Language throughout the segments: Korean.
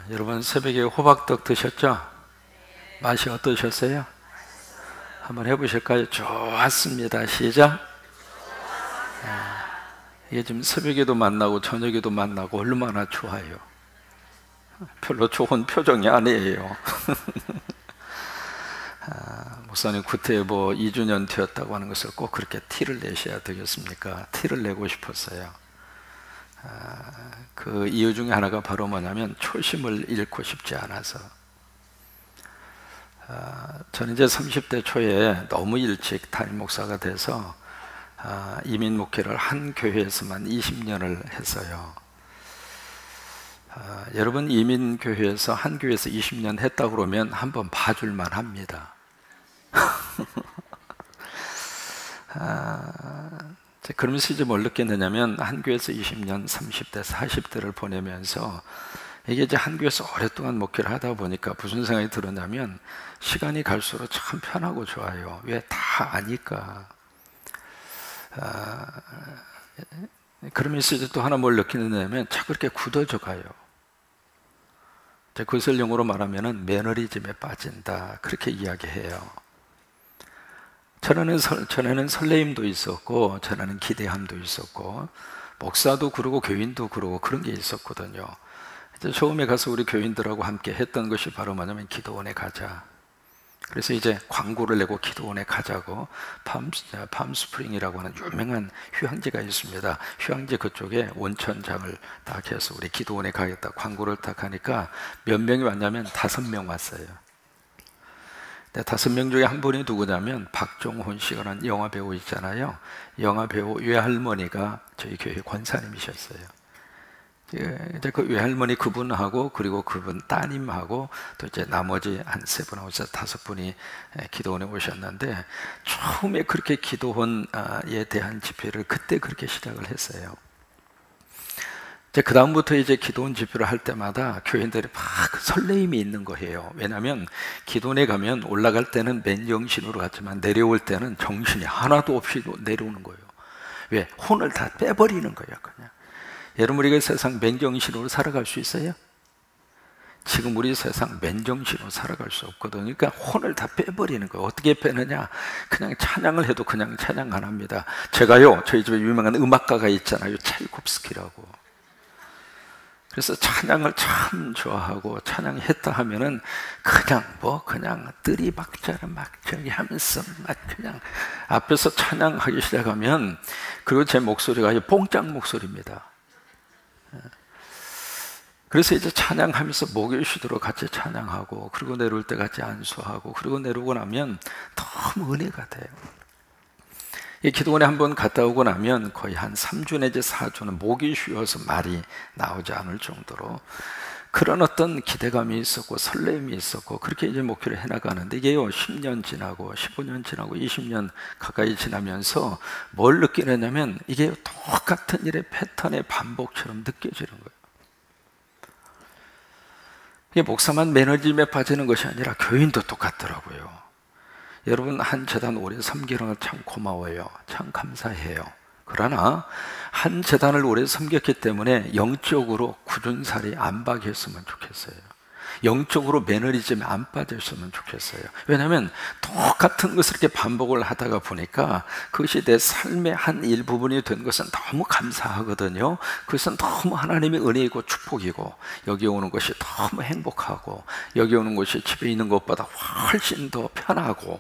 여러분 새벽에 호박떡 드셨죠? 맛이 어떠셨어요? 한번 해보실까요? 좋았습니다. 시작. 이게 지금 새벽에도 만나고 저녁에도 만나고 얼마나 좋아요. 별로 좋은 표정이 아니에요. 목사님 구태여보 2주년 되었다고 하는 것을 꼭 그렇게 티를 내셔야 되겠습니까? 티를 내고 싶었어요. 그 이유 중에 하나가 바로 뭐냐면 초심을 잃고 싶지 않아서. 저는 이제 30대 초에 너무 일찍 담임 목사가 돼서 이민 목회를 한 교회에서만 20년을 했어요. 여러분 이민 교회에서 한 교회에서 20년 했다 그러면 한번 봐줄만 합니다. 그러면서 이제 뭘 느꼈느냐면 한 교회에서 20년, 30대, 40대를 보내면서 이게 이제 한 교회에서 오랫동안 목회를 하다 보니까 무슨 생각이 들었냐면 시간이 갈수록 참 편하고 좋아요. 왜? 다 아니까. 그러면서 이제 또 하나 뭘 느끼느냐면 자꾸 이렇게 굳어져 가요. 그것을 영어로 말하면은 매너리즘에 빠진다, 그렇게 이야기해요. 전에는 설레임도 있었고, 전에는 기대함도 있었고, 목사도 그러고 교인도 그러고 그런 게 있었거든요. 이제 처음에 가서 우리 교인들하고 함께 했던 것이 바로 뭐냐면 기도원에 가자. 그래서 이제 광고를 내고 기도원에 가자고, 팜스프링이라고 하는 유명한 휴양지가 있습니다. 휴양지 그쪽에 온천장을 딱 해서 우리 기도원에 가겠다 광고를 딱 하니까 몇 명이 왔냐면 5명 왔어요. 5명 중에 한 분이 누구냐면 박종훈 씨라는 영화배우 있잖아요. 영화배우 외할머니가 저희 교회 권사님이셨어요. 이제 그 외할머니 그분하고 그리고 그분 따님하고 또 이제 나머지 한 3분하고 5분이 기도원에 오셨는데, 처음에 그렇게 기도원에 대한 집회를 그때 그렇게 시작을 했어요. 이제 그 다음부터 이제 기도원 집회를 할 때마다 교인들이 막 설레임이 있는 거예요. 왜냐하면 기도원에 가면 올라갈 때는 맨정신으로 갔지만 내려올 때는 정신이 하나도 없이 내려오는 거예요. 왜? 혼을 다 빼버리는 거예요. 그냥. 여러분, 우리가 세상 맨정신으로 살아갈 수 있어요? 지금 우리 세상 맨정신으로 살아갈 수 없거든요. 그러니까 혼을 다 빼버리는 거예요. 어떻게 빼느냐? 그냥 찬양을 해도 그냥 찬양 안 합니다. 제가요, 저희 집에 유명한 음악가가 있잖아요. 차이콥스키라고. 그래서 찬양을 참 좋아하고 찬양했다 하면은 그냥 뜨리박자를 막 저기 하면서 막 그냥 앞에서 찬양하기 시작하면, 그리고 제 목소리가 뽕짝 목소리입니다. 그래서 이제 찬양하면서 목이 쉬도록 같이 찬양하고, 그리고 내려올 때 같이 안수하고, 그리고 내려오고 나면 너무 은혜가 돼요. 이 기도원에 한번 갔다 오고 나면 거의 한 3주 내지 4주는 목이 쉬어서 말이 나오지 않을 정도로 그런 어떤 기대감이 있었고 설렘이 있었고, 그렇게 이제 목표를 해나가는데, 이게요 10년 지나고 15년 지나고 20년 가까이 지나면서 뭘 느끼느냐면 이게 똑같은 일의 패턴의 반복처럼 느껴지는 거예요. 이게 목사만 매너즘에 빠지는 것이 아니라 교인도 똑같더라고요. 여러분, 한 재단 오래 섬기는 걸 참 고마워요. 참 감사해요. 그러나 한 재단을 오래 섬겼기 때문에 영적으로 굳은살이 안 박혔으면 좋겠어요. 영적으로 매너리즘에 안 빠졌으면 좋겠어요. 왜냐하면 똑같은 것을 이렇게 반복을 하다가 보니까 그것이 내 삶의 한 일부분이 된 것은 너무 감사하거든요. 그것은 너무 하나님의 은혜이고 축복이고, 여기 오는 것이 너무 행복하고, 여기 오는 것이 집에 있는 것보다 훨씬 더 편하고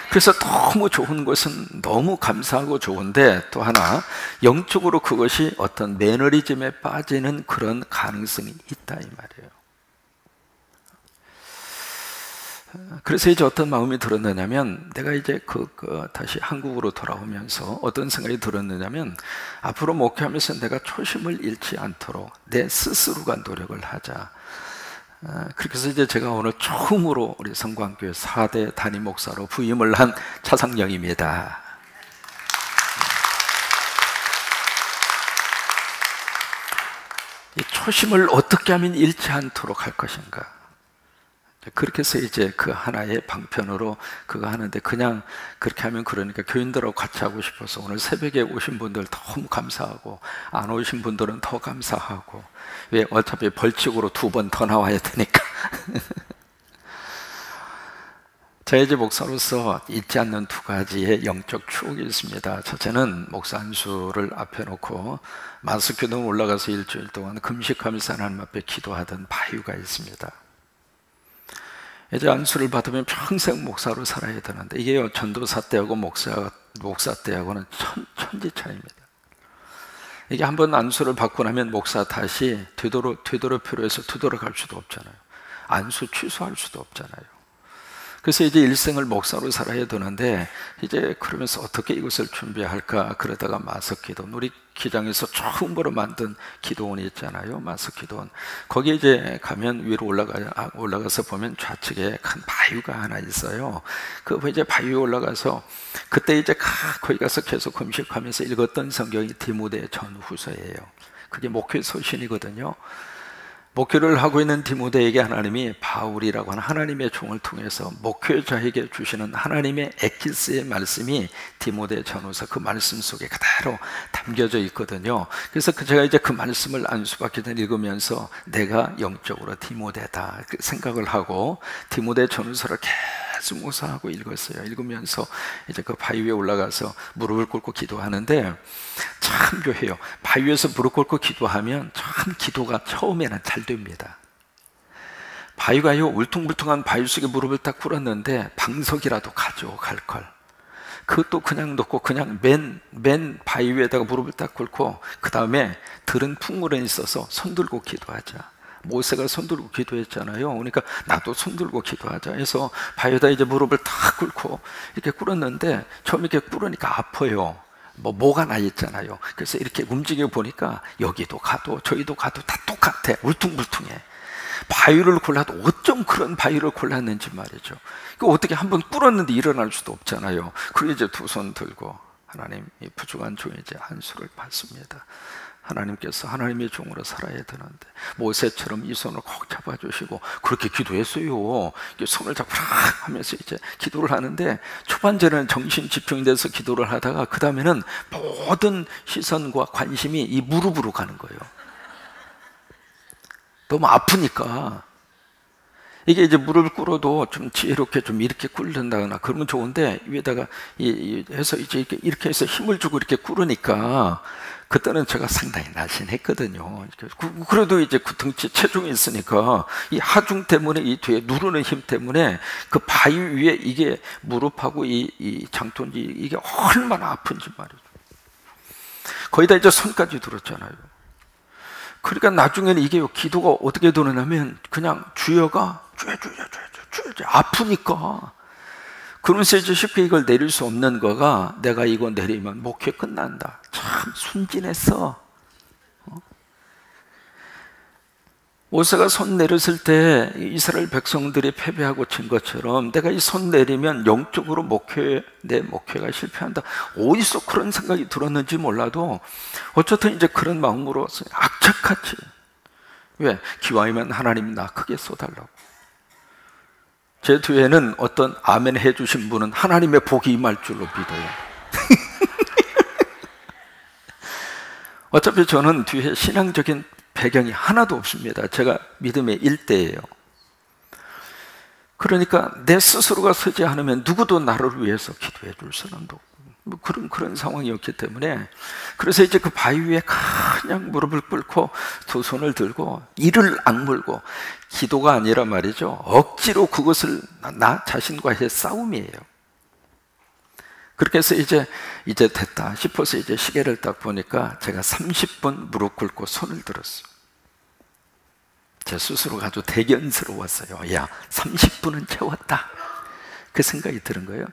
그래서 너무 좋은 것은 너무 감사하고 좋은데, 또 하나 영적으로 그것이 어떤 매너리즘에 빠지는 그런 가능성이 있다 이 말이에요. 그래서 이제 어떤 마음이 들었느냐면, 내가 이제 다시 한국으로 돌아오면서 어떤 생각이 들었느냐면, 앞으로 목회하면서 내가 초심을 잃지 않도록 내 스스로가 노력을 하자. 그렇게 해서 이제 제가 오늘 처음으로 우리 성광교회 4대 담임 목사로 부임을 한 차상영입니다. 이 초심을 어떻게 하면 잃지 않도록 할 것인가? 그렇게 해서 이제 그 하나의 방편으로 그거 하는데, 그냥 그렇게 하면 그러니까 교인들하고 같이 하고 싶어서 오늘 새벽에 오신 분들 너무 감사하고, 안 오신 분들은 더 감사하고. 왜? 어차피 벌칙으로 2번 더 나와야 되니까. 저희 집 목사로서 잊지 않는 2가지의 영적 추억이 있습니다. 첫째는 목사 안수를 앞에 놓고 마스크동 올라가서 일주일 동안 금식하면서 하나님 앞에 기도하던 바위가 있습니다. 이제 안수를 받으면 평생 목사로 살아야 되는데, 이게요, 전도사 때하고 목사 때하고는 천지 차이입니다. 이게 한번 안수를 받고 나면 목사 다시 되도록표로 해서 되돌아갈 수도 없잖아요. 안수 취소할 수도 없잖아요. 그래서 이제 일생을 목사로 살아야 되는데, 이제 그러면서 어떻게 이것을 준비할까 그러다가 마석기도원, 우리 기장에서 처음으로 만든 기도원이 있잖아요. 마석기도원. 거기에 이제 가면 위로 올라가서 보면 좌측에 큰 바위가 하나 있어요. 그 이제 바위에 올라가서 그때 이제 거기 가서 계속 금식하면서 읽었던 성경이 디모데 전후서예요. 그게 목회 서신이거든요. 목회를 하고 있는 디모데에게 하나님이 바울이라고 하는 하나님의 종을 통해서 목회자에게 주시는 하나님의 엑기스의 말씀이 디모데 전후서 그 말씀 속에 그대로 담겨져 있거든요. 그래서 제가 이제 그 말씀을 안수받기 전에 읽으면서 내가 영적으로 디모데다 생각을 하고 디모데 전후서를 계속 묵상하고 읽었어요. 읽으면서 이제 그 바위 위에 올라가서 무릎을 꿇고 기도하는데, 참 묘해요. 바위 위에서 무릎 꿇고 기도하면 참 기도가 처음에는 잘 됩니다. 바위가요, 울퉁불퉁한 바위 속에 무릎을 딱 꿇었는데 방석이라도 가져갈 걸. 그것도 그냥 놓고 그냥 맨 바위 위에다가 무릎을 딱 꿇고, 그 다음에 들은 풍물에 있어서 손 들고 기도하자. 모세가 손 들고 기도했잖아요. 그러니까 나도 손 들고 기도하자 해서 바위에다 이제 무릎을 탁 꿇고 이렇게 꿇었는데, 처음 이렇게 꿇으니까 아파요. 뭐가 나 있잖아요. 그래서 이렇게 움직여 보니까 여기도 가도 저기도 가도 다 똑같아. 울퉁불퉁해. 바위를 골라도 어쩜 그런 바위를 골랐는지 말이죠. 어떻게 한번 꿇었는데 일어날 수도 없잖아요. 그리고 이제 2손 들고 하나님, 이 부족한 종의 이제 안수를 받습니다. 하나님께서 하나님의 종으로 살아야 되는데 모세처럼 이 손을 꼭 잡아주시고 그렇게 기도했어요. 손을 잡고 하면서 이제 기도를 하는데, 초반전에는 정신 집중이 돼서 기도를 하다가 그 다음에는 모든 시선과 관심이 이 무릎으로 가는 거예요. 너무 아프니까. 이게 이제 무릎을 꿇어도 좀 지혜롭게 좀 이렇게 꿇는다거나 그러면 좋은데, 위에다가 해서 이제 이렇게 해서 힘을 주고 이렇게 꿇으니까 그때는 제가 상당히 날씬했거든요. 그래도 이제 그 등치 체중이 있으니까 이 하중 때문에, 이 뒤에 누르는 힘 때문에 그 바위 위에 이게 무릎하고 이 장톤지 이게 얼마나 아픈지 말이죠. 거의 다 이제 손까지 들었잖아요. 그러니까 나중에는 이게 기도가 어떻게 되느냐면 그냥 주여가 아프니까, 그러면서 이제 쉽게 이걸 내릴 수 없는 거가, 내가 이거 내리면 목회 끝난다. 참 순진했어. 모세가 손 내렸을 때 이스라엘 백성들이 패배하고 진 것처럼 내가 이 손 내리면 영적으로 내 목회가 실패한다. 어디서 그런 생각이 들었는지 몰라도 어쨌든 이제 그런 마음으로 악착같이, 왜? 기왕이면 하나님이 나 크게 써달라고. 제 뒤에는 어떤 아멘 해주신 분은 하나님의 복이 임할 줄로 믿어요. 어차피 저는 뒤에 신앙적인 배경이 하나도 없습니다. 제가 믿음의 일대예요. 그러니까 내 스스로가 서지 않으면 누구도 나를 위해서 기도해 줄 사람도 없고, 뭐 그런 상황이었기 때문에, 그래서 이제 그 바위 위에 그냥 무릎을 꿇고 2손을 들고 이를 악물고, 기도가 아니라 말이죠, 억지로 그것을 나 자신과의 싸움이에요. 그렇게 해서 이제 됐다 싶어서 이제 시계를 딱 보니까 제가 30분 무릎 꿇고 손을 들었어요. 제 스스로가 아주 대견스러웠어요. 야, 30분은 채웠다. 그 생각이 드는 거예요.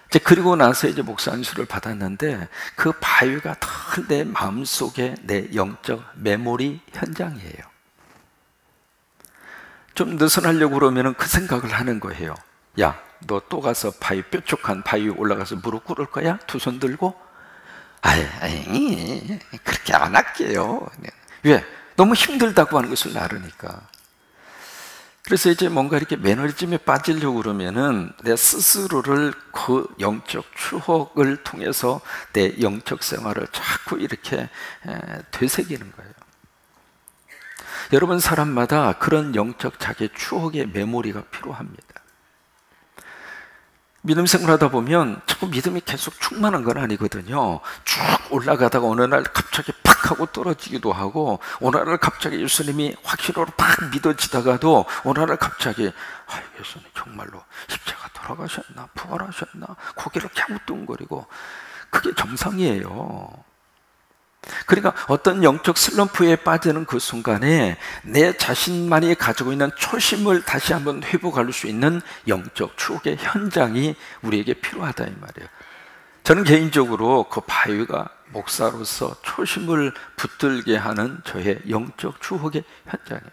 이제 그리고 나서 이제 목사 안수를 받았는데, 그 바위가 다 내 마음속에 내 영적 메모리 현장이에요. 좀 느슨하려고 그러면 그 생각을 하는 거예요. 야, 너 또 가서 뾰족한 바위 올라가서 무릎 꿇을 거야? 2손 들고? 아이, 그렇게 안 할게요. 왜? 너무 힘들다고 하는 것을 알으니까. 그래서 이제 뭔가 이렇게 매너리즘에 빠지려고 그러면은 내 스스로를 그 영적 추억을 통해서 내 영적 생활을 자꾸 이렇게 되새기는 거예요. 여러분, 사람마다 그런 영적 자기 추억의 메모리가 필요합니다. 믿음 생활하다 보면 자꾸 믿음이 계속 충만한 건 아니거든요. 쭉 올라가다가 어느 날 갑자기 팍 하고 떨어지기도 하고, 어느 날 갑자기 예수님이 확신으로 팍 믿어지다가도 어느 날 갑자기 예수님 정말로 십자가 돌아가셨나 부활하셨나 고개를 갸우뚱거리고, 그게 정상이에요. 그러니까 어떤 영적 슬럼프에 빠지는 그 순간에 내 자신만이 가지고 있는 초심을 다시 한번 회복할 수 있는 영적 추억의 현장이 우리에게 필요하다 이 말이에요. 저는 개인적으로 그 바위가 목사로서 초심을 붙들게 하는 저의 영적 추억의 현장이에요.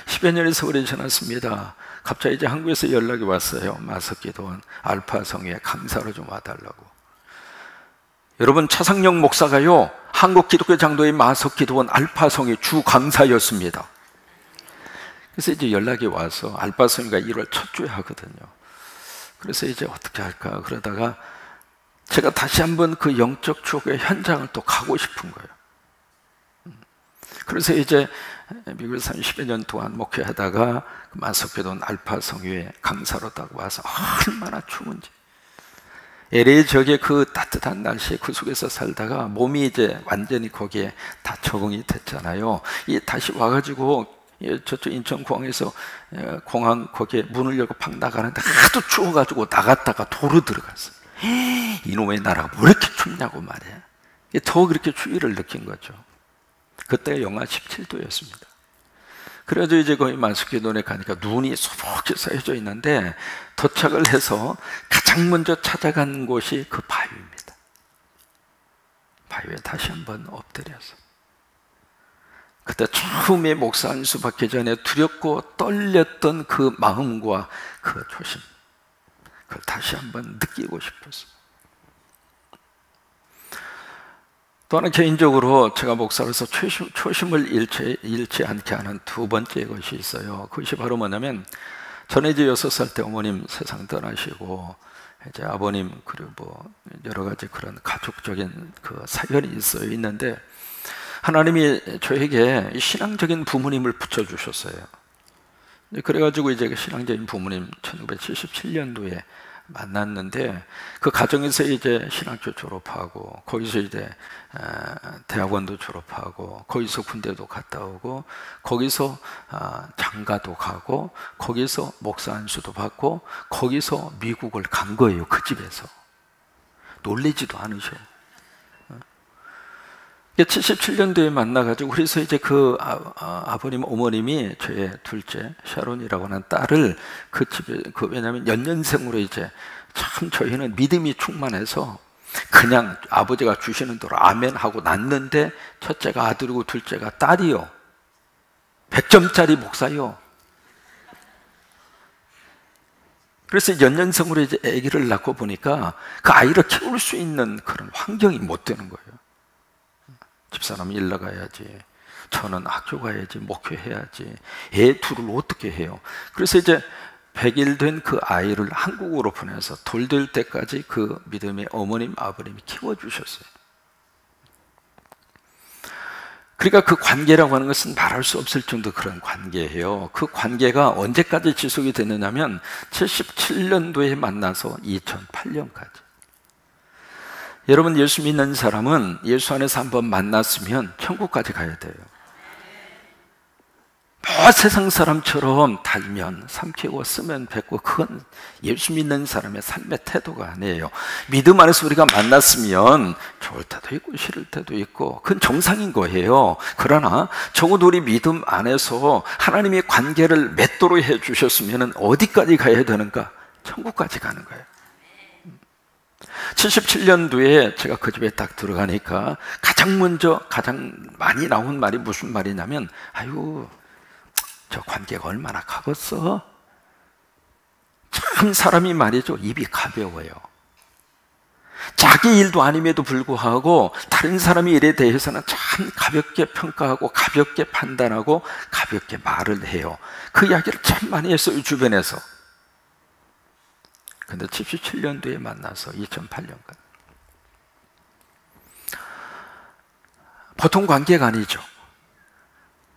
10여 년의 세월이 지났습니다. 갑자기 이제 한국에서 연락이 왔어요. 마석기도원 알파성에 강사로 좀 와달라고. 여러분, 차상영 목사가요, 한국 기독교 장로의 마석기도원 알파성의 주 강사였습니다. 그래서 이제 연락이 와서, 알파성이가 1월 첫 주에 하거든요. 그래서 이제 어떻게 할까 그러다가 제가 다시 한번 그 영적 추억의 현장을 또 가고 싶은 거예요. 그래서 이제 미국에서 30여 년 동안 목회하다가 그 마석기도원 알파성교회 강사로 딱 와서 얼마나 추운지, LA 지역의 그 따뜻한 날씨에 그 속에서 살다가 몸이 이제 완전히 거기에 다 적응이 됐잖아요. 이 다시 와가지고 저쪽 인천공항에서 공항 거기에 문을 열고 팍 나가는데 하도 추워가지고 나갔다가 도로 들어갔어요. 이놈의 나라가 왜 이렇게 춥냐고 말이야. 더 그렇게 추위를 느낀 거죠. 그때가 영하 17도였습니다. 그래도 이제 거기 마석기도원에 가니까 눈이 소복히 쌓여져 있는데, 도착을 해서 가장 먼저 찾아간 곳이 그 바위입니다. 바위에 다시 한번 엎드려서, 그때 처음에 목사 안수 받기 전에 두렵고 떨렸던 그 마음과 그 초심, 그걸 다시 한번 느끼고 싶었어요. 또 하나, 개인적으로 제가 목사로서 초심을 잃지 않게 하는 두 번째 것이 있어요. 그것이 바로 뭐냐면, 저는 이제 6살 때 어머님 세상 떠나시고, 이제 아버님 그리고 뭐 여러 가지 그런 가족적인 그 사연이 있는데, 하나님이 저에게 신앙적인 부모님을 붙여주셨어요. 그래가지고 이제 신앙적인 부모님 1977년도에 만났는데, 그 가정에서 이제 신학교 졸업하고, 거기서 이제 대학원도 졸업하고, 거기서 군대도 갔다 오고, 거기서 장가도 가고, 거기서 목사 안수도 받고, 거기서 미국을 간 거예요. 그 집에서. 놀리지도 않으셔. 77년도에 만나가지고, 그래서 이제 그 아버님, 어머님이 저의 둘째 샤론이라고 하는 딸을 그 집에, 왜냐하면 연년생으로 이제 참 저희는 믿음이 충만해서 그냥 아버지가 주시는 대로 아멘 하고 낳는데, 첫째가 아들이고 둘째가 딸이요. 100점짜리 목사요. 그래서 연년생으로 이제 아기를 낳고 보니까 그 아이를 키울 수 있는 그런 환경이 못 되는 거예요. 집사람이 일 나가야지, 저는 학교 가야지, 목회해야지, 애 둘을 어떻게 해요? 그래서 이제 100일 된 그 아이를 한국으로 보내서 돌 될 때까지 그 믿음의 어머님, 아버님이 키워주셨어요. 그러니까 그 관계라고 하는 것은 말할 수 없을 정도 그런 관계예요. 그 관계가 언제까지 지속이 됐느냐면 77년도에 만나서 2008년까지. 여러분, 예수 믿는 사람은 예수 안에서 한번 만났으면 천국까지 가야 돼요. 뭐 세상 사람처럼 달면 삼키고 쓰면 뱉고, 그건 예수 믿는 사람의 삶의 태도가 아니에요. 믿음 안에서 우리가 만났으면 좋을 때도 있고 싫을 때도 있고, 그건 정상인 거예요. 그러나 적어도 우리 믿음 안에서 하나님의 관계를 맺도록 해주셨으면 어디까지 가야 되는가? 천국까지 가는 거예요. 77년도에 제가 그 집에 딱 들어가니까 가장 많이 나온 말이 무슨 말이냐면, 아유, 저 관계가 얼마나 가겠어? 참 사람이 말이죠, 입이 가벼워요. 자기 일도 아님에도 불구하고 다른 사람의 일에 대해서는 참 가볍게 평가하고 가볍게 판단하고 가볍게 말을 해요. 그 이야기를 참 많이 했어요, 주변에서. 근데 77년도에 만나서 2008년까지 보통 관계가 아니죠.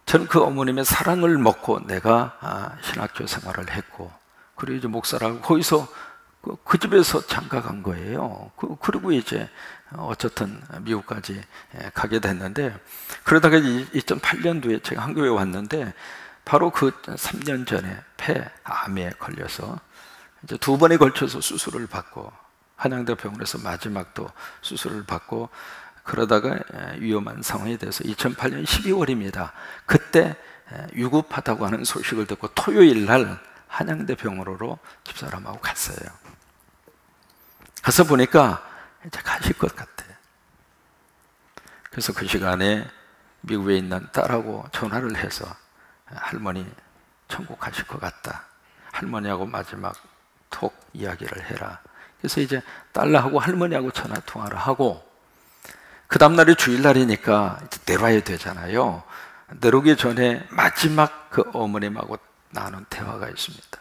저는 그 어머님의 사랑을 먹고 내가 신학교 생활을 했고, 그리고 이제 목사라고 거기서 그 집에서 장가 간 거예요. 그리고 이제 어쨌든 미국까지 가게 됐는데, 그러다가 2008년도에 제가 한국에 왔는데 바로 그 3년 전에 폐암에 걸려서 이제 2번에 걸쳐서 수술을 받고, 한양대 병원에서 마지막 또 수술을 받고, 그러다가 위험한 상황이 돼서 2008년 12월입니다. 그때 위급하다고 하는 소식을 듣고 토요일 날 한양대 병원으로 집사람하고 갔어요. 가서 보니까 이제 가실 것 같아요. 그래서 그 시간에 미국에 있는 딸하고 전화를 해서 할머니 천국 가실 것 같다. 할머니하고 마지막 톡 이야기를 해라. 그래서 이제 딸하고 할머니하고 전화 통화를 하고, 그 다음날이 주일날이니까 이제 내려와야 되잖아요. 내려오기 전에 마지막 그 어머님하고 나눈 대화가 있습니다.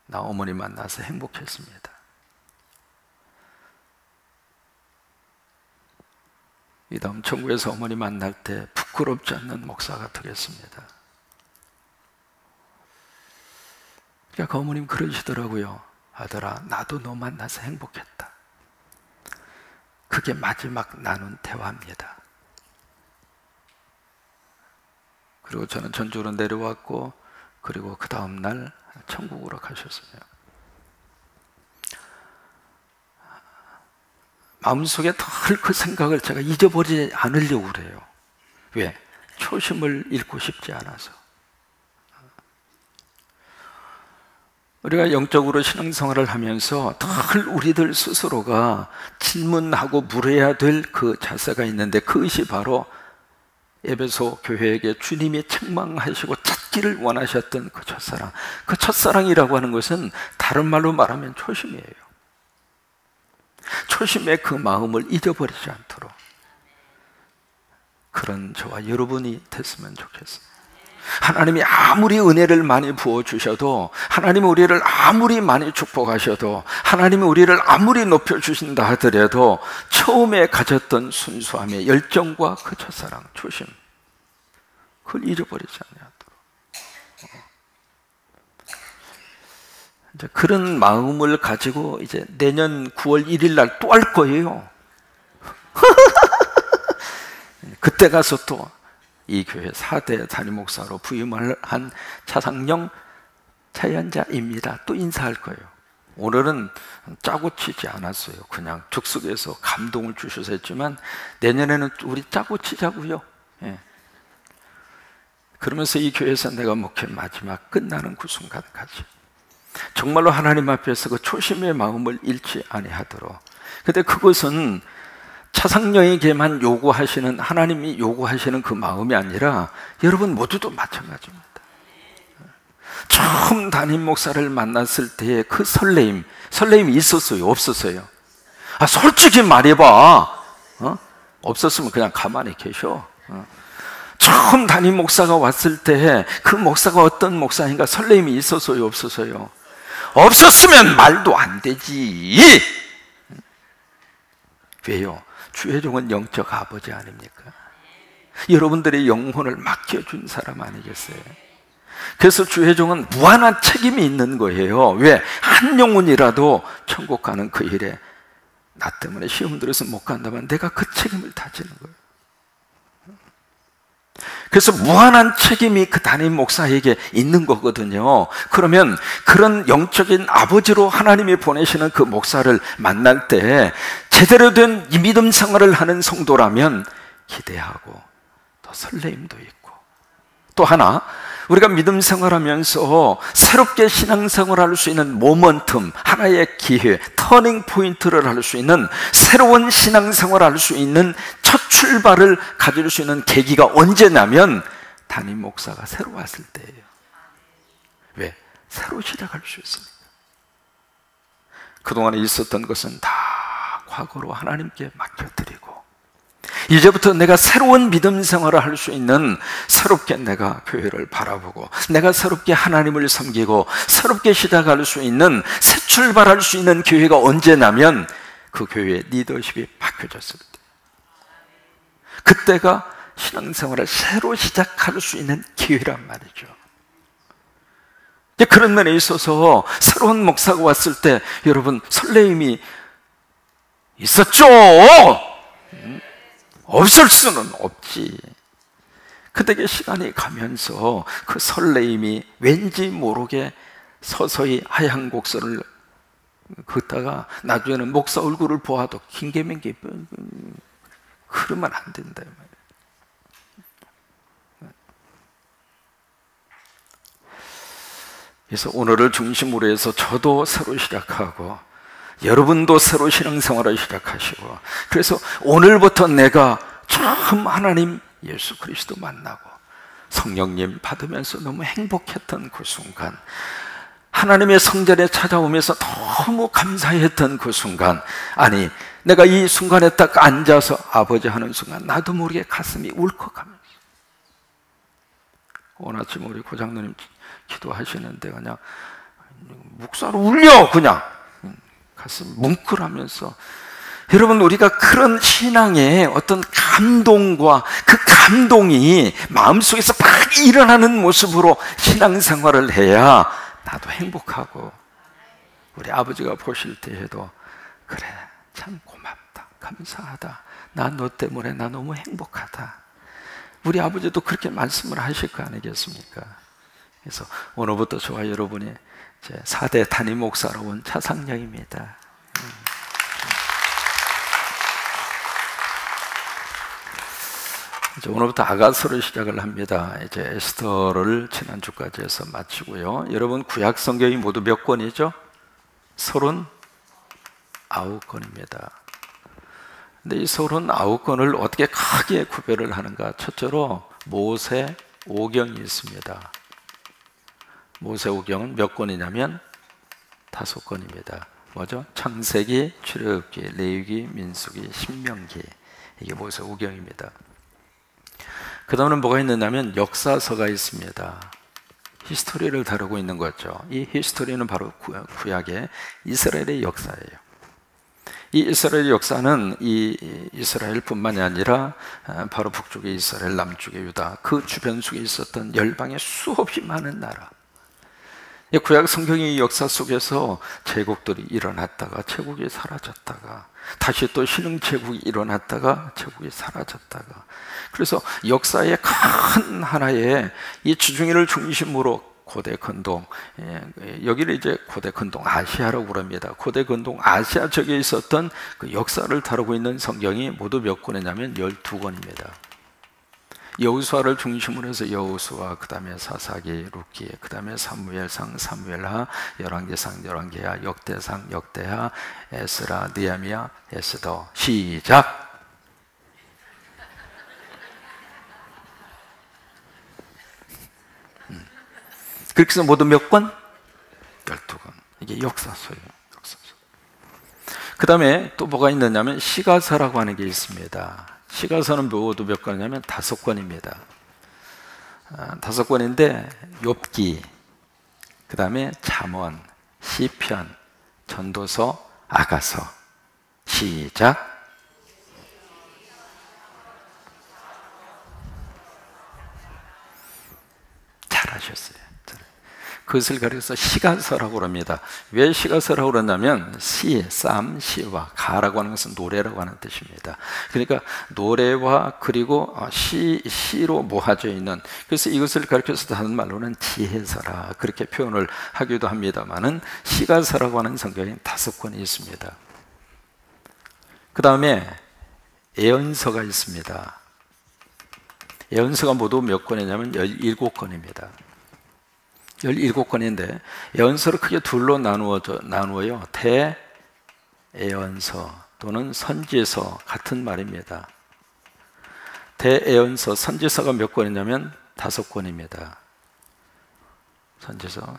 나 어머니 만나서 행복했습니다. 이 다음 천국에서 어머니 만날 때 부끄럽지 않는 목사가 되겠습니다. 그러니까 그 어머님 그러시더라고요. 아들아, 나도 너 만나서 행복했다. 그게 마지막 나눈 대화입니다. 그리고 저는 전주로 내려왔고, 그리고 그 다음날 천국으로 가셨어요. 마음속에 늘 그 생각을 제가 잊어버리지 않으려고 그래요. 왜? 초심을 잃고 싶지 않아서. 우리가 영적으로 신앙생활을 하면서 늘 우리들 스스로가 질문하고 물어야 될 그 자세가 있는데, 그것이 바로 에베소 교회에게 주님이 책망하시고 찾기를 원하셨던 그 첫사랑. 그 첫사랑이라고 하는 것은 다른 말로 말하면 초심이에요. 초심의 그 마음을 잊어버리지 않도록 그런 저와 여러분이 됐으면 좋겠어요. 하나님이 아무리 은혜를 많이 부어주셔도, 하나님이 우리를 아무리 많이 축복하셔도, 하나님이 우리를 아무리 높여주신다 하더라도 처음에 가졌던 순수함의 열정과 그 첫사랑, 초심, 그걸 잊어버리지 않도록. 이제 그런 마음을 가지고 이제 내년 9월 1일 날 또 할 거예요. 그때 가서 또 이 교회 4대 담임 목사로 부임을 한 차상영 차연자입니다. 또 인사할 거예요. 오늘은 짜고 치지 않았어요. 그냥 즉석에서 감동을 주셔서 했지만, 내년에는 우리 짜고 치자고요. 예. 그러면서 이 교회에서 내가 목회 마지막 끝나는 그 순간까지 정말로 하나님 앞에서 그 초심의 마음을 잃지 아니하도록. 근데 그것은 차상령에게만 요구하시는, 하나님이 요구하시는 그 마음이 아니라 여러분 모두도 마찬가지입니다. 처음 담임 목사를 만났을 때의 그 설레임이 있었어요? 없었어요? 솔직히 말해봐. 없었으면 그냥 가만히 계셔. 처음 담임 목사가 왔을 때 그 목사가 어떤 목사인가 설레임이 있었어요? 없었어요? 없었으면 말도 안 되지. 왜요? 주의 종은 영적 아버지 아닙니까? 여러분들의 영혼을 맡겨준 사람 아니겠어요? 그래서 주의 종은 무한한 책임이 있는 거예요. 왜? 한 영혼이라도 천국 가는 그 일에 나 때문에 시험 들어서 못 간다면 내가 그 책임을 다지는 거예요. 그래서 무한한 책임이 그 담임 목사에게 있는 거거든요. 그러면 그런 영적인 아버지로 하나님이 보내시는 그 목사를 만날 때 제대로 된 이 믿음 생활을 하는 성도라면 기대하고 또 설레임도 있고, 또 하나 우리가 믿음 생활하면서 새롭게 신앙생활을 할 수 있는 모먼텀, 하나의 기회, 터닝 포인트를 할 수 있는, 새로운 신앙생활을 할 수 있는 첫 출발을 가질 수 있는 계기가 언제냐면 담임 목사가 새로 왔을 때예요. 왜? 새로 시작할 수 있습니다. 그동안에 있었던 것은 다 과거로 하나님께 맡겨드리고 이제부터 내가 새로운 믿음 생활을 할 수 있는, 새롭게 내가 교회를 바라보고 내가 새롭게 하나님을 섬기고 새롭게 시작할 수 있는, 새 출발할 수 있는 교회가 언제냐면 그 교회의 리더십이 바뀌어졌을 때, 그때가 신앙생활을 새로 시작할 수 있는 기회란 말이죠. 그런 면에 있어서 새로운 목사가 왔을 때 여러분 설레임이 있었죠? 없을 수는 없지. 그때 시간이 가면서 그 설레임이 왠지 모르게 서서히 하얀 곡선을 긋다가 나중에는 목사 얼굴을 보아도 긴게민게 그러면 안 된다. 그래서 오늘을 중심으로 해서 저도 새로 시작하고 여러분도 새로 신앙생활을 시작하시고, 그래서 오늘부터 내가 처음 하나님 예수 그리스도 만나고 성령님 받으면서 너무 행복했던 그 순간, 하나님의 성전에 찾아오면서 너무 감사했던 그 순간, 아니 내가 이 순간에 딱 앉아서 아버지 하는 순간 나도 모르게 가슴이 울컥하면서, 오늘 아침 우리 고장로님 기도하시는데 그냥 묵사로 울려, 그냥 가슴 뭉클하면서. 여러분, 우리가 그런 신앙의 어떤 감동과 그 감동이 마음속에서 막 일어나는 모습으로 신앙생활을 해야 나도 행복하고 우리 아버지가 보실 때에도 그래 참 고맙다, 감사하다, 나 너 때문에 나 너무 행복하다. 우리 아버지도 그렇게 말씀을 하실 거 아니겠습니까? 그래서 오늘부터 저와 여러분이 제 4대 담임 목사로 온 차상영입니다. 이제 오늘부터 아가서를 시작을 합니다. 이제 에스더를 지난주까지 해서 마치고요. 여러분, 구약 성경이 모두 몇 권이죠? 39권입니다. 근데 이 39권을 어떻게 크게 구별을 하는가? 첫째로 모세 오경이 있습니다. 모세 오경은 몇 권이냐면 5권입니다. 뭐죠? 창세기, 출애굽기, 레위기, 민수기, 신명기. 이게 모세 오경입니다. 그 다음은 뭐가 있느냐면 역사서가 있습니다. 히스토리를 다루고 있는 거죠. 이 히스토리는 바로 구약의 이스라엘의 역사예요. 이 이스라엘의 역사는 이 이스라엘뿐만이 아니라 바로 북쪽의 이스라엘, 남쪽의 유다, 그 주변 속에 있었던 열방의 수없이 많은 나라, 구약 성경의 역사 속에서 제국들이 일어났다가 제국이 사라졌다가 다시 또 신흥 제국이 일어났다가 제국이 사라졌다가, 그래서 역사의 큰 하나의 이 주중위를 중심으로 고대 근동, 여기를 이제 고대 근동 아시아라고 부릅니다. 고대 근동 아시아 쪽에 있었던 그 역사를 다루고 있는 성경이 모두 몇 권이냐면 12권입니다. 여호수아를 중심으로 해서 여호수아, 그 다음에 사사기, 룻기, 그 다음에 사무엘상, 사무엘하, 열왕기상, 열왕기하, 역대상, 역대하, 에스라, 느헤미야, 에스더. 시작! 그렇게 해서 모두 몇 권? 12권. 이게 역사서예요. 역사서. 그 다음에 또 뭐가 있느냐면 시가서라고 하는 게 있습니다. 시가서는 모두 몇 권이냐면 5권입니다. 5권인데 욥기, 그 다음에 잠언, 시편, 전도서, 아가서. 시작! 잘하셨어요. 그것을 가려서 시가서라고 합니다. 왜 시가서라고 그러냐면 시, 쌈, 시와 가라고 하는 것은 노래라고 하는 뜻입니다. 그러니까 노래와 그리고 시로 모아져 있는, 그래서 이것을 가르쳐서 하는 말로는 지혜서라 그렇게 표현을 하기도 합니다만은 시가서라고 하는 성경이 5권이 있습니다. 그 다음에 예언서가 있습니다. 예언서가 모두 몇 권이냐면 17권입니다. 17권인데 예언서를 크게 둘로 나누어요. 대예언서 또는 선지서, 같은 말입니다. 대예언서, 선지서가 몇 권이냐면 5권입니다. 선지서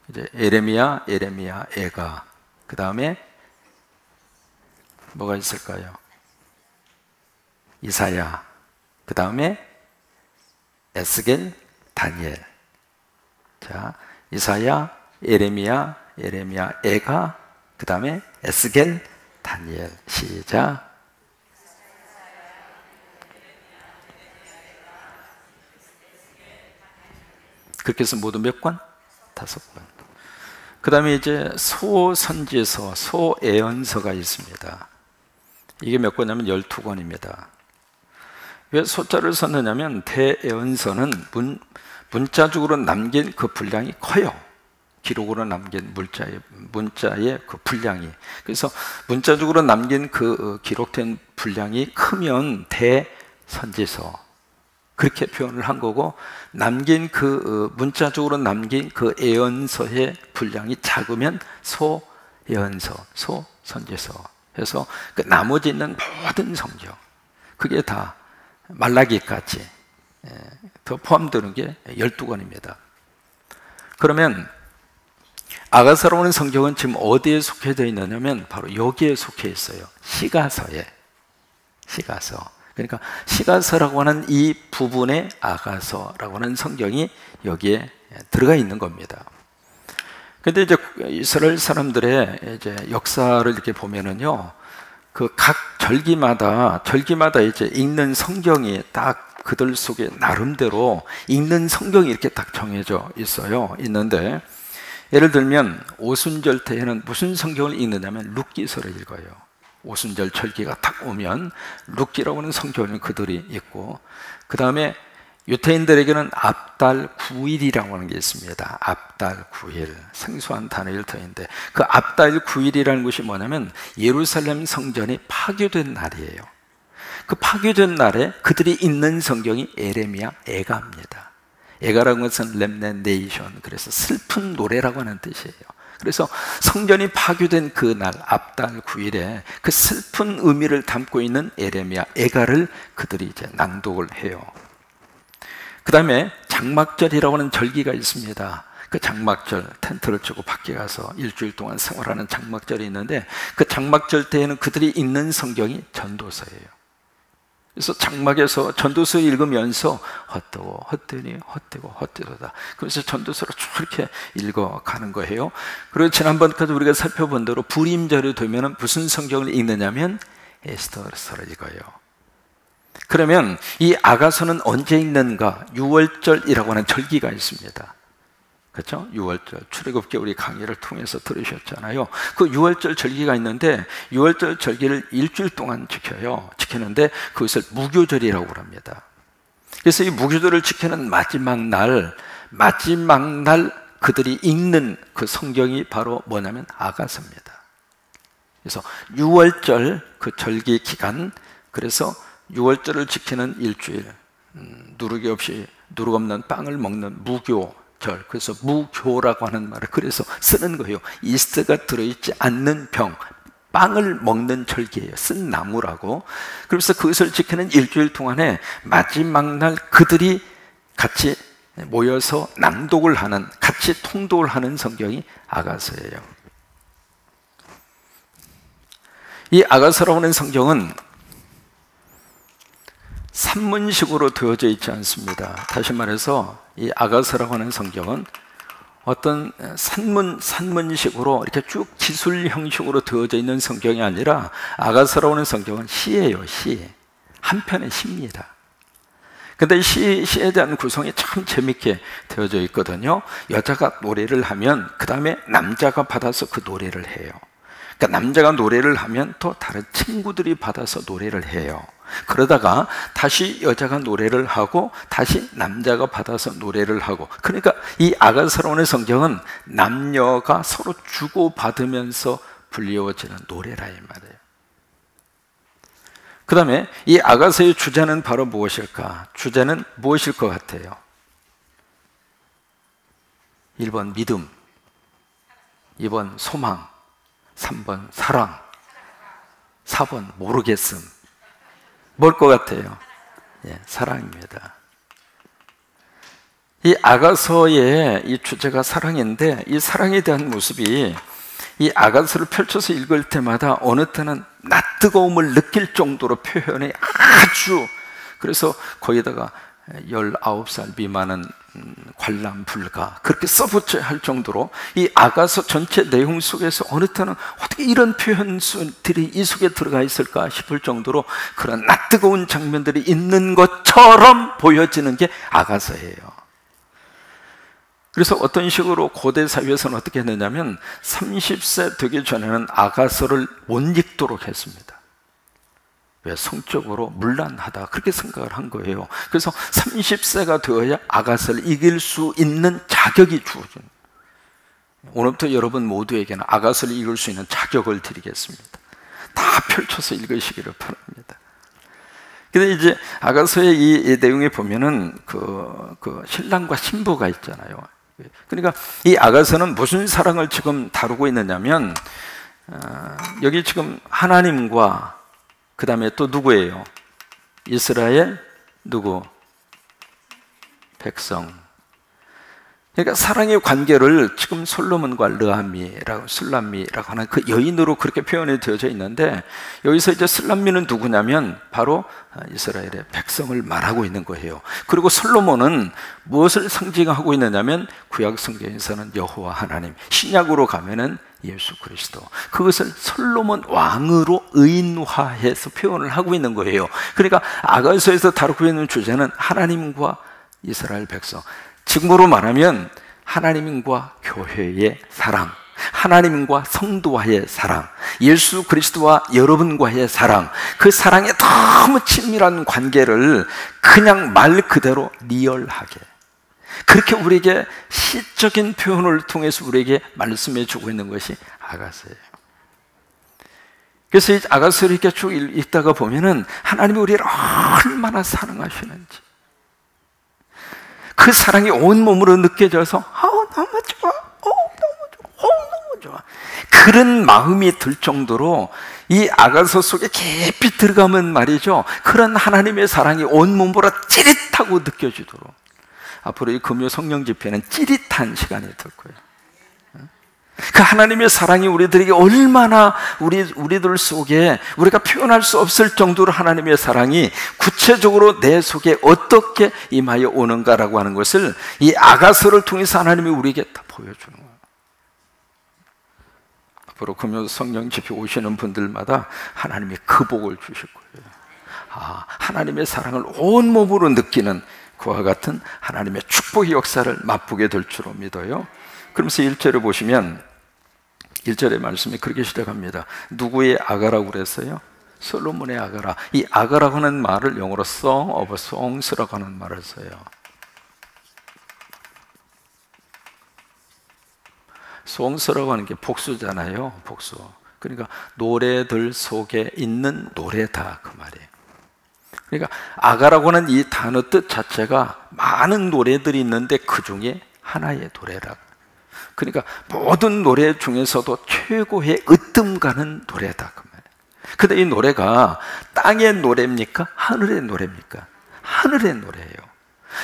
이제 예레미야, 에가, 그 다음에 뭐가 있을까요? 이사야, 그 다음에 에스겔, 다니엘. 자, 이사야, 예레미야, 에가, 그 다음에 에스겔, 다니엘. 시작. 그렇게 해서 모두 몇 권? 5권. 그 다음에 이제 소선지서, 소예언서가 있습니다. 이게 몇 권이냐면 12권입니다. 왜 소자를 썼느냐면 대예언서는 문자적으로 남긴 그 분량이 커요. 기록으로 남긴 문자의 그 분량이. 그래서 문자적으로 남긴 그 기록된 분량이 크면 대선지서, 그렇게 표현을 한 거고, 남긴 그 문자적으로 남긴 그 예언서의 분량이 작으면 소예언서, 소선지서 해서 그 나머지 있는 모든 성경, 그게 다 말라기까지 더 포함되는 게 12권입니다. 그러면 아가서라는 성경은 지금 어디에 속해져 있느냐면 바로 여기에 속해 있어요. 시가서에. 시가서. 그러니까 시가서라고 하는 이 부분에 아가서라고 하는 성경이 여기에 들어가 있는 겁니다. 근데 이제 이스라엘 사람들의 이제 역사를 이렇게 보면은요, 그 각 절기마다 이제 읽는 성경이 딱 그들 속에 나름대로 읽는 성경이 이렇게 딱 정해져 있는데, 예를 들면 오순절 때에는 무슨 성경을 읽느냐면 룻기서를 읽어요. 오순절 절기가 딱 오면 룻기라고 하는 성경을 그들이 읽고, 그 다음에 유태인들에게는 앞달 9일이라고 하는 게 있습니다. 앞달 9일. 생소한 단어일 터인데, 그 앞달 9일이라는 것이 뭐냐면 예루살렘 성전이 파괴된 날이에요. 그 파괴된 날에 그들이 읽는 성경이 에레미야, 에가입니다. 에가라는 것은 렘넨네이션, 그래서 슬픈 노래라고 하는 뜻이에요. 그래서 성전이 파괴된 그 날, 앞달 9일에 그 슬픈 의미를 담고 있는 에레미야, 에가를 그들이 이제 낭독을 해요. 그 다음에 장막절이라고 하는 절기가 있습니다. 그 장막절, 텐트를 치고 밖에 가서 일주일 동안 생활하는 장막절이 있는데, 그 장막절 때에는 그들이 읽는 성경이 전도서예요. 그래서 장막에서 전도서 읽으면서 헛되고 헛되니 헛되고 헛되도다. 그래서 전도서를 쭉 이렇게 읽어가는 거예요. 그리고 지난번까지 우리가 살펴본 대로 불임절이 되면 무슨 성경을 읽느냐면 에스더서를 읽어요. 그러면 이 아가서는 언제 읽는가? 6월절이라고 하는 절기가 있습니다. 그렇죠? 6월절, 출애굽기 우리 강의를 통해서 들으셨잖아요. 그 6월절 절기가 있는데 6월절 절기를 일주일 동안 지키는데 그것을 무교절이라고 합니다. 그래서 이 무교절을 지키는 마지막 날 그들이 읽는 그 성경이 바로 뭐냐면 아가서입니다. 그래서 6월절 그 절기 기간, 그래서 6월절을 지키는 일주일, 누룩이 없는 빵을 먹는 무교절, 그래서 무교라고 하는 말을 그래서 쓰는 거예요. 이스트가 들어있지 않는 병, 빵을 먹는 절기예요. 쓴 나무라고. 그래서 그것을 지키는 일주일 동안에 마지막 날 그들이 같이 모여서 낭독을 하는, 같이 통독을 하는 성경이 아가서예요. 이 아가서라고 하는 성경은 산문식으로 되어져 있지 않습니다. 다시 말해서 이 아가서라고 하는 성경은 어떤 산문식으로 이렇게 쭉 기술 형식으로 되어져 있는 성경이 아니라, 아가서라고 하는 성경은 시예요. 시. 한 편의 시입니다. 근데 시에 대한 구성이 참 재밌게 되어져 있거든요. 여자가 노래를 하면 그 다음에 남자가 받아서 그 노래를 해요. 그러니까 남자가 노래를 하면 또 다른 친구들이 받아서 노래를 해요. 그러다가 다시 여자가 노래를 하고 다시 남자가 받아서 노래를 하고, 그러니까 이 아가서라는 성경은 남녀가 서로 주고받으면서 불리워지는 노래라 이 말이에요. 그 다음에 이 아가서의 주제는 바로 무엇일까? 주제는 무엇일 것 같아요? 1번 믿음, 2번 소망, 3번 사랑, 4번 모르겠음. 뭘 것 같아요? 예, 사랑입니다. 이 아가서의 이 주제가 사랑인데, 이 사랑에 대한 모습이 이 아가서를 펼쳐서 읽을 때마다 어느 때는 낯뜨거움을 느낄 정도로 표현이 아주, 그래서 거기다가 19살 미만은 관람 불가 그렇게 써붙여야 할 정도로 이 아가서 전체 내용 속에서 어느 때는 어떻게 이런 표현들이 이 속에 들어가 있을까 싶을 정도로 그런 낯뜨거운 장면들이 있는 것처럼 보여지는 게 아가서예요. 그래서 어떤 식으로 고대 사회에서는 어떻게 했느냐면 30세 되기 전에는 아가서를 못 읽도록 했습니다. 왜? 성적으로 문란하다 그렇게 생각을 한 거예요. 그래서 30세가 되어야 아가서를 이길 수 있는 자격이 주어진, 오늘부터 여러분 모두에게는 아가서를 읽을 수 있는 자격을 드리겠습니다. 다 펼쳐서 읽으시기를 바랍니다. 근데 이제 아가서의 이 내용에 보면은 그 신랑과 신부가 있잖아요. 그러니까 이 아가서는 무슨 사랑을 지금 다루고 있느냐면 여기 지금 하나님과 그 다음에 또 누구예요? 이스라엘 누구? 백성. 그러니까 사랑의 관계를 지금 솔로몬과 르함미라고, 술람미라고 하는 그 여인으로 그렇게 표현이 되어져 있는데, 여기서 이제 술람미는 누구냐면 바로 이스라엘의 백성을 말하고 있는 거예요. 그리고 솔로몬은 무엇을 상징하고 있느냐면 구약 성경에서는 여호와 하나님, 신약으로 가면은 예수 그리스도, 그것을 솔로몬 왕으로 의인화해서 표현을 하고 있는 거예요. 그러니까 아가서에서 다루고 있는 주제는 하나님과 이스라엘 백성, 지금으로 말하면 하나님과 교회의 사랑, 하나님과 성도와의 사랑, 예수 그리스도와 여러분과의 사랑, 그 사랑의 너무 친밀한 관계를 그냥 말 그대로 리얼하게, 그렇게 우리에게 시적인 표현을 통해서 우리에게 말씀해 주고 있는 것이 아가서예요. 그래서 이 아가서를 이렇게 쭉 읽다가 보면은 하나님이 우리를 얼마나 사랑하시는지, 그 사랑이 온몸으로 느껴져서 너무 좋아, 너무 좋아, 너무 좋아, 그런 마음이 들 정도로 이 아가서 속에 깊이 들어가면 말이죠, 그런 하나님의 사랑이 온몸으로 찌릿하고 느껴지도록, 앞으로 이 금요 성령 집회는 찌릿한 시간이 될 거예요. 그 하나님의 사랑이 우리들에게 얼마나 우리들 속에 우리가 표현할 수 없을 정도로 하나님의 사랑이 구체적으로 내 속에 어떻게 임하여 오는가라고 하는 것을 이 아가서를 통해서 하나님이 우리에게 다 보여주는 거예요. 앞으로 금요 성령 집회 오시는 분들마다 하나님이 그 복을 주실 거예요. 하나님의 사랑을 온몸으로 느끼는 그와 같은 하나님의 축복의 역사를 맛보게 될 줄로 믿어요. 그러면서 1절을 보시면 1절의 말씀이 그렇게 시작합니다. 누구의 아가라고 그랬어요? 솔로몬의 아가라. 이 아가라고 하는 말을 영어로 Song of Songs라고 하는 말을 써요. Songs라고 하는 게 복수잖아요. 복수. 그러니까 노래들 속에 있는 노래다, 그 말이에요. 그러니까 아가라고 하는 이 단어 뜻 자체가 많은 노래들이 있는데 그 중에 하나의 노래라고. 그러니까 모든 노래 중에서도 최고의 으뜸 가는 노래다, 그 말이에요. 근데 이 노래가 땅의 노래입니까? 하늘의 노래입니까? 하늘의 노래예요.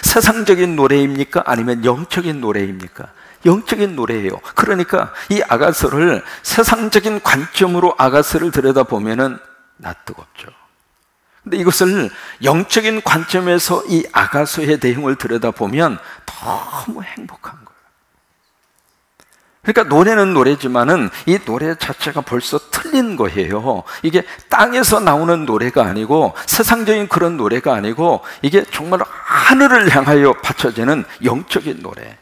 세상적인 노래입니까? 아니면 영적인 노래입니까? 영적인 노래예요. 그러니까 이 아가서를 세상적인 관점으로 아가서를 들여다보면은 낯뜨겁죠. 근데 이것을 영적인 관점에서 이 아가서의 내용을 들여다보면 너무 행복한 거예요. 그러니까 노래는 노래지만은 이 노래 자체가 벌써 틀린 거예요. 이게 땅에서 나오는 노래가 아니고 세상적인 그런 노래가 아니고 이게 정말 하늘을 향하여 바쳐지는 영적인 노래.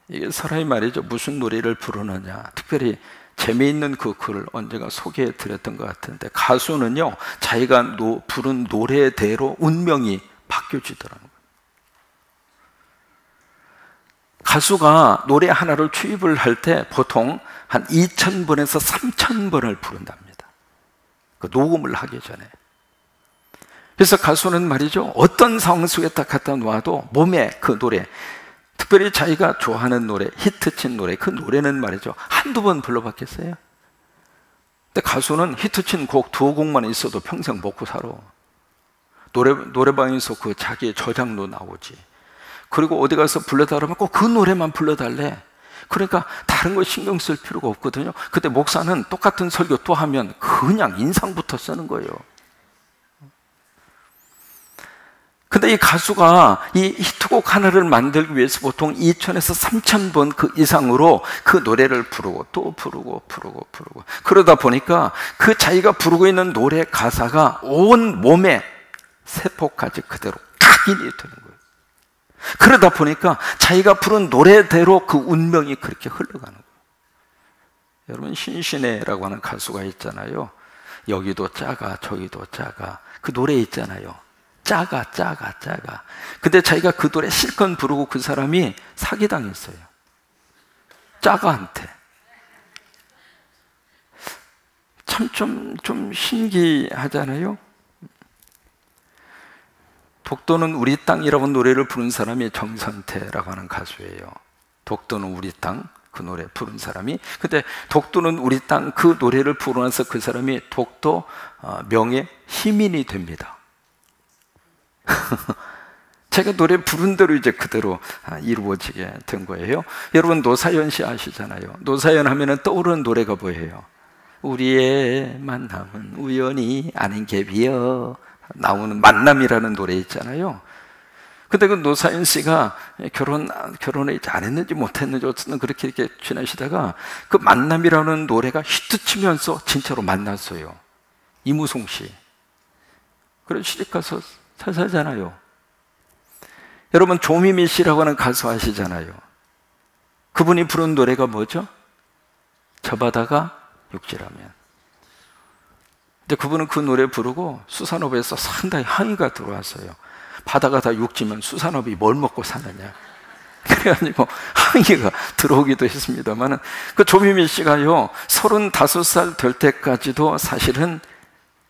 이게 사람이 말이죠, 무슨 노래를 부르느냐, 특별히 재미있는 그 글을 언젠가 소개해 드렸던 것 같은데, 가수는요 자기가 부른 노래대로 운명이 바뀌어지더라고요. 가수가 노래 하나를 투입을 할 때 보통 한 2,000번에서 3,000번을 부른답니다. 그 녹음을 하기 전에. 그래서 가수는 말이죠, 어떤 상황 속에 딱 갖다 놓아도 몸에 그 노래, 특별히 자기가 좋아하는 노래, 히트친 노래, 그 노래는 말이죠 한두 번 불러봤겠어요? 근데 가수는 히트친 곡 2곡만 있어도 평생 먹고 살아. 노래방에서 그 자기의 저장도 나오지. 그리고 어디 가서 불러달라면 꼭 그 노래만 불러달래. 그러니까 다른 거 신경 쓸 필요가 없거든요. 근데 목사는 똑같은 설교 또 하면 그냥 인상부터 쓰는 거예요. 근데 이 가수가 이 히트곡 하나를 만들기 위해서 보통 2,000에서 3,000번 그 이상으로 그 노래를 부르고 또 부르고 그러다 보니까 그 자기가 부르고 있는 노래 가사가 온 몸의 세포까지 그대로 각인이 되는 거예요. 그러다 보니까 자기가 부른 노래대로 그 운명이 그렇게 흘러가는 거예요. 여러분, 신신애라고 하는 가수가 있잖아요. 여기도 작아 저기도 작아, 그 노래 있잖아요. 작아. 근데 자기가 그 노래 실컷 부르고 그 사람이 사기당했어요. 작아한테. 참 좀 신기하잖아요. 독도는 우리 땅이라고 노래를 부른 사람이 정선태라고 하는 가수예요. 독도는 우리 땅, 그 노래 부른 사람이. 근데 독도는 우리 땅 그 노래를 부르면서 그 사람이 독도 명예 시민이 됩니다. 제가 노래 부른 대로 이제 그대로 이루어지게 된 거예요. 여러분, 노사연 씨 아시잖아요. 노사연 하면은 떠오르는 노래가 뭐예요? 우리의 만남은 우연히 아닌 갭이여 나오는 만남이라는 노래 있잖아요. 근데 그 노사연 씨가 결혼을 이제 안 했는지 못 했는지 어쨌든 그렇게 이렇게 지내시다가 그 만남이라는 노래가 히트치면서 진짜로 만났어요. 이무송 씨. 그래서 시집가서 잘 살잖아요. 여러분, 조미미 씨라고 하는 가수 아시잖아요. 그분이 부른 노래가 뭐죠? 저 바다가 육지라면. 근데 그분은 그 노래 부르고 수산업에서 상당히 항의가 들어왔어요. 바다가 다 육지면 수산업이 뭘 먹고 사느냐. 그래가지고 항의가 들어오기도 했습니다만, 그 조미미 씨가요 35살 될 때까지도 사실은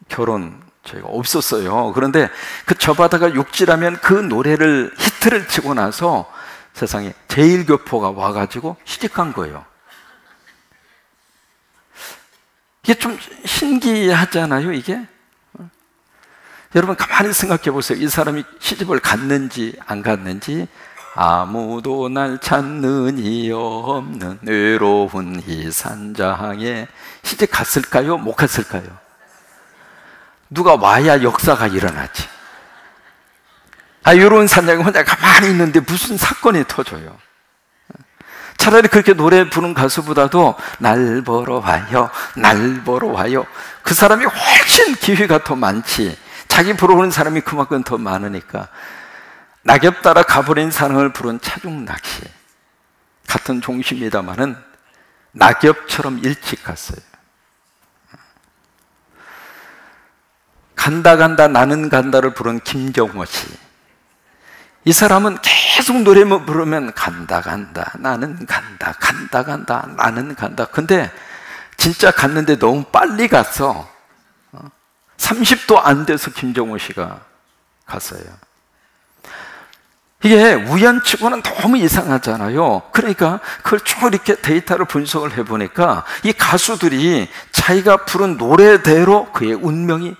결혼 저희가 없었어요. 그런데 그 저 바다가 육지라면 그 노래를 히트를 치고 나서 세상에 제1교포가 와가지고 시집간 거예요. 이게 좀 신기하잖아요, 이게. 여러분, 가만히 생각해 보세요. 이 사람이 시집을 갔는지 안 갔는지. 아무도 날 찾는 이 없는 외로운 이 산장에 시집 갔을까요? 못 갔을까요? 누가 와야 역사가 일어나지. 이런 산장에 혼자 가만히 있는데 무슨 사건이 터져요. 차라리 그렇게 노래 부른 가수보다도 날 보러 와요, 날 보러 와요, 그 사람이 훨씬 기회가 더 많지. 자기 부르는 사람이 그만큼 더 많으니까. 낙엽 따라 가버린 사랑을 부른 차중낚시. 같은 종씨입니다마는 낙엽처럼 일찍 갔어요. 간다 나는 간다를 부른 김정호 씨. 이 사람은 계속 노래만 부르면 간다 나는 간다 나는 간다. 근데 진짜 갔는데 너무 빨리 갔어. 30도 안 돼서 김정호 씨가 갔어요. 이게 우연치고는 너무 이상하잖아요. 그러니까 그걸 쭉 이렇게 데이터를 분석을 해보니까 이 가수들이 자기가 부른 노래대로 그의 운명이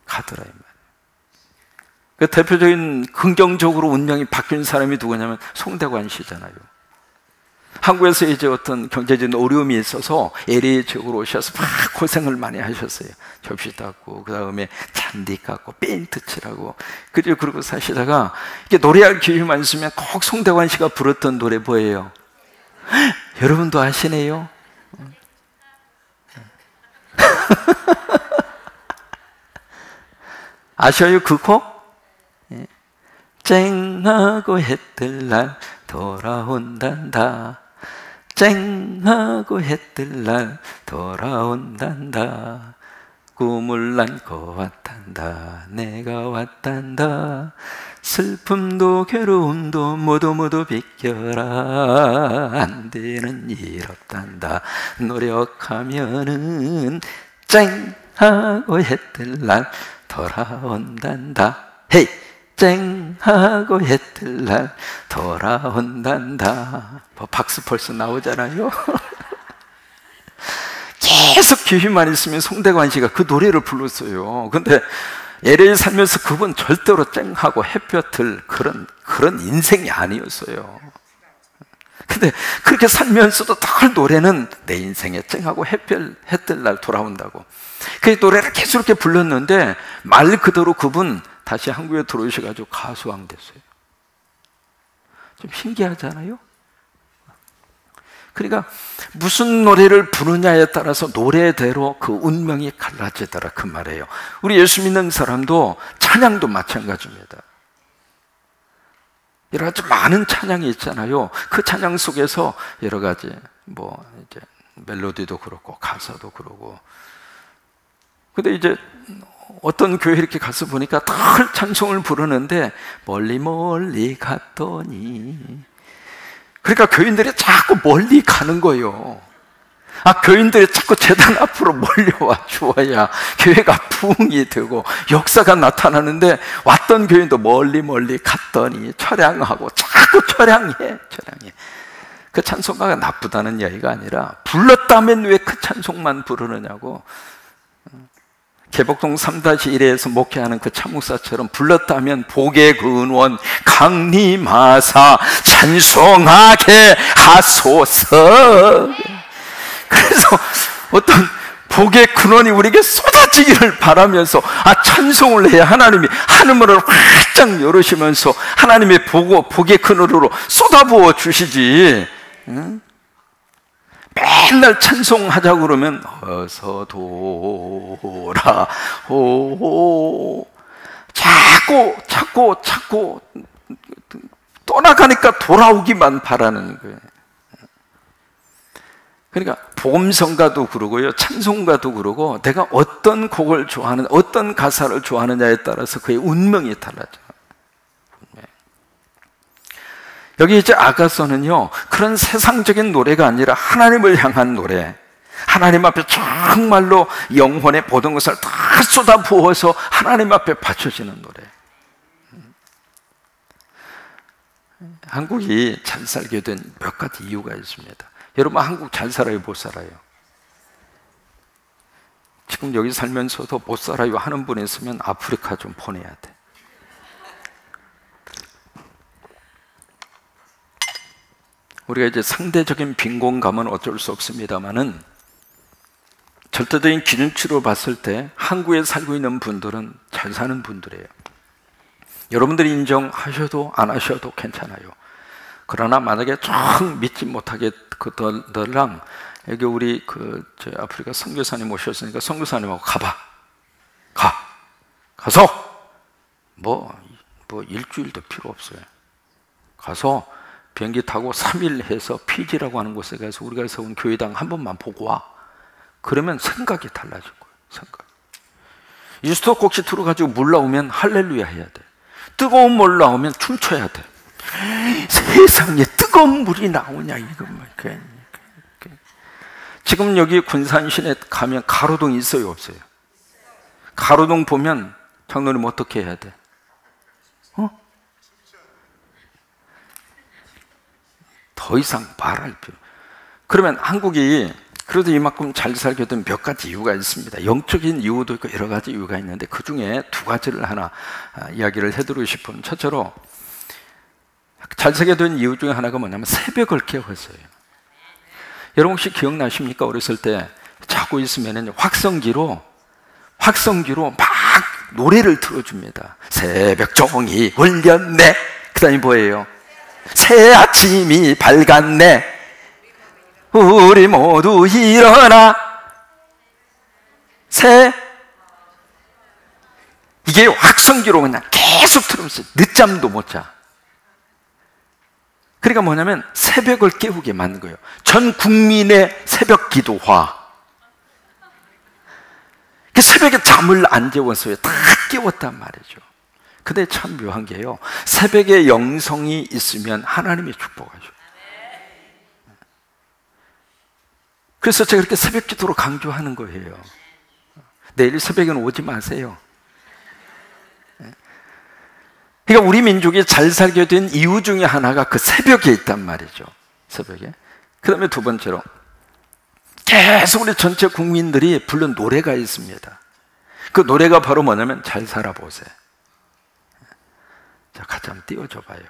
가더라 이 말이에요. 그 대표적인 긍정적으로 운명이 바뀐 사람이 누구냐면 송대관 씨잖아요. 한국에서 이제 어떤 경제적인 어려움이 있어서 LA 지역으로 오셔서 막 고생을 많이 하셨어요. 접시 닦고, 그 다음에 잔디 깎고, 페인트 칠하고. 그리고 사시다가 이게 노래할 기회만 있으면 꼭 송대관 씨가 부르던 노래 뭐예요? 여러분도 아시네요? 아셔요, 그 곡? 쨍하고 해 뜰 날 돌아온단다. 쨍하고 해 뜰 날 돌아온단다. 꿈을 안고 왔단다. 내가 왔단다. 슬픔도 괴로움도 모두 비껴라. 안 되는 일 없단다. 노력하면은 쨍하고 해 뜰 날 돌아온단다. 헤이! 쨍하고 해 뜰 날 돌아온단다. 박수 벌써 나오잖아요. 계속 기회만 있으면 송대관 씨가 그 노래를 불렀어요. 근데 LA 살면서 그분 절대로 쨍하고 햇볕을 그런 인생이 아니었어요. 근데 그렇게 살면서도 늘 노래는 내 인생에 쨍하고 햇뜰 날 돌아온다고. 그 노래를 계속 이렇게 불렀는데 말 그대로 그분 다시 한국에 들어오셔가지고 가수왕 됐어요. 좀 신기하잖아요. 그러니까 무슨 노래를 부르냐에 따라서 노래대로 그 운명이 갈라지더라 그 말이에요. 우리 예수 믿는 사람도 찬양도 마찬가지입니다. 여러 가지 많은 찬양이 있잖아요. 그 찬양 속에서 여러 가지 뭐 이제 멜로디도 그렇고 가사도 그러고. 근데 이제 어떤 교회 이렇게 가서 보니까 늘 찬송을 부르는데 멀리 멀리 갔더니, 그러니까 교인들이 자꾸 멀리 가는 거예요. 교인들이 자꾸 제단 앞으로 몰려와 주어야 교회가 부흥이 되고 역사가 나타나는데, 왔던 교인도 멀리 멀리 갔더니 철양하고 자꾸 철양해. 그 찬송가가 나쁘다는 이야기가 아니라 불렀다면 왜 그 찬송만 부르느냐고. 개복동 3-1에서 목회하는 그 참목사처럼 불렀다면 복의 근원 강림하사 찬송하게 하소서. 그래서 어떤 복의 근원이 우리에게 쏟아지기를 바라면서 찬송을 해야 하나님이 하늘문을 활짝 열으시면서 하나님의 복의 근원으로 쏟아부어 주시지. 응? 맨날 찬송하자고 그러면 어서 돌아오, 자꾸 떠나가니까 돌아오기만 바라는 거예요. 그러니까 복음성가도 그러고요, 찬송가도 그러고, 내가 어떤 곡을 좋아하는, 어떤 가사를 좋아하느냐에 따라서 그의 운명이 달라져요. 여기 이제 아가서는요, 그런 세상적인 노래가 아니라 하나님을 향한 노래, 하나님 앞에 정말로 영혼의 모든 것을 다 쏟아 부어서 하나님 앞에 바쳐지는 노래. 한국이 잘 살게 된 몇 가지 이유가 있습니다. 여러분, 한국 잘 살아요, 못 살아요? 지금 여기 살면서도 못 살아요 하는 분 있으면 아프리카 좀 보내야 돼. 우리가 이제 상대적인 빈곤감은 어쩔 수 없습니다만은, 절대적인 기준치로 봤을 때 한국에 살고 있는 분들은 잘 사는 분들이에요. 여러분들이 인정하셔도 안 하셔도 괜찮아요. 그러나 만약에 좀 믿지 못하게 그들랑, 여기 우리 저 아프리카 선교사님 오셨으니까 선교사님하고 가서 뭐 일주일도 필요 없어요. 가서 비행기 타고 3일 해서 피지라고 하는 곳에 가서 우리가 세운 교회당 한 번만 보고 와. 그러면 생각이 달라질 거예요. 생각. 수도꼭지 들어가지고 물 나오면 할렐루야 해야 돼. 뜨거운 물 나오면 춤춰야 돼. 세상에 뜨거운 물이 나오냐 이것만. 지금 여기 군산시내 가면 가로등이 있어요, 없어요? 가로등 보면 장로님 어떻게 해야 돼? 더 이상 말할 필요. 그러면 한국이 그래도 이만큼 잘 살게 된 몇 가지 이유가 있습니다. 영적인 이유도 있고 여러 가지 이유가 있는데, 그 중에 두 가지를 하나 이야기를 해드리고 싶은, 첫째로 잘 살게 된 이유 중에 하나가 뭐냐면 새벽을 깨웠어요. 여러분 혹시 기억나십니까? 어렸을 때 자고 있으면 확성기로 막 노래를 틀어줍니다. 새벽 종이 울렸네. 그 다음에 뭐예요? 새 아침이 밝았네. 우리 모두 일어나. 이게 확성기로 그냥 계속 틀으면서 늦잠도 못 자. 그러니까 뭐냐면 새벽을 깨우게 만든 거예요. 전 국민의 새벽 기도화. 그 새벽에 잠을 안 재웠어요. 다 깨웠단 말이죠. 근데 참 묘한 게요, 새벽에 영성이 있으면 하나님이 축복하죠. 그래서 제가 이렇게 새벽 기도로 강조하는 거예요. 내일 새벽에는 오지 마세요. 그러니까 우리 민족이 잘 살게 된 이유 중에 하나가 그 새벽에 있단 말이죠. 새벽에. 그 다음에 두 번째로, 계속 우리 전체 국민들이 부른 노래가 있습니다. 그 노래가 바로 뭐냐면 잘 살아보세요. 자, 같이 한번 띄워줘 봐요.